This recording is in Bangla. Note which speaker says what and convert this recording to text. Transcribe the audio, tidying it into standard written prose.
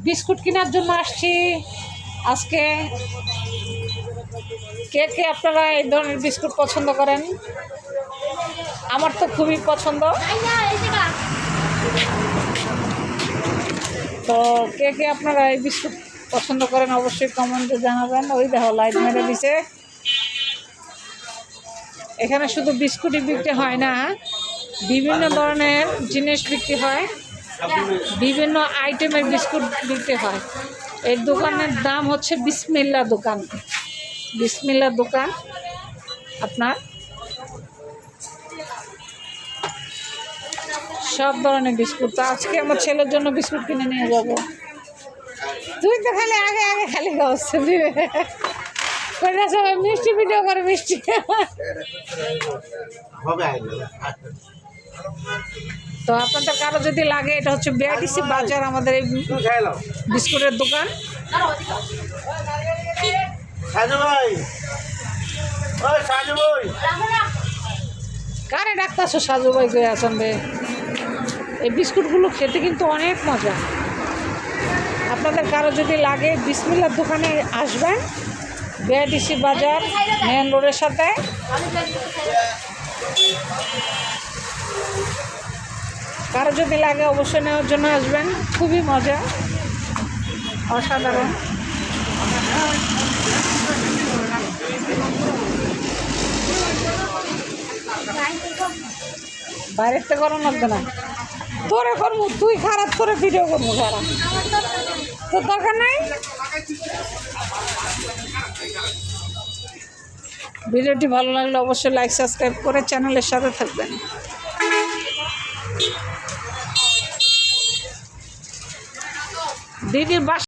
Speaker 1: বিস্কুট কেনার জন্য আসছি আজকে। কে কে আপনারা এই ধরনের বিস্কুট পছন্দ করেন? আমার তো খুবই পছন্দ। তো কে কে আপনারা এই বিস্কুট পছন্দ করেন অবশ্যই কমেন্টে জানাবেন। ওই দেখো লাইট মেরে দিছে। এখানে শুধু বিস্কুটই বিক্রি হয় না, বিভিন্ন ধরনের জিনিস বিক্রি হয়, বিভিন্ন আইটেমের বিস্কুট বিক্রি হয়। এই দোকানের দাম হচ্ছে বিসমিল্লা দোকান। বিসমিল্লা দোকান আপনার সব ধরনের বিস্কুট। তো আজকে আমার ছেলের জন্য বিস্কুট কিনে নিয়ে যাব। তুই তো খালি আগে আগে খালি খাওয়াচ্ছ দিবে সবাই মিষ্টি ভিডিও করে মিষ্টি। তো আপনাদের কারো যদি লাগে, এটা হচ্ছে বিআরটিসি বাজার, আমাদের এই বিস্কুটের দোকান। কারে ডাক্তারছো সাজু ভাই করে আছেন রে? এই বিস্কুটগুলো খেতে কিন্তু অনেক মজা। আপনাদের কারো যদি লাগে বিসমিল্লার দোকানে আসবেন, বিআরটিসি বাজার মেন রোডের সাথে। কারো যদি লাগে অবশ্যই নেওয়ার জন্য আসবেন, খুবই মজা, অসাধারণ। বাইরের থেকে করানো লাগবে না, তোরে করবো, তুই খারাপ করে ভিডিও করবো খারাপ, তোর দরকার নাই। ভিডিওটি ভালো লাগলে অবশ্যই লাইক সাবস্ক্রাইব করে চ্যানেলের সাথে থাকবেন। দিদির বাসা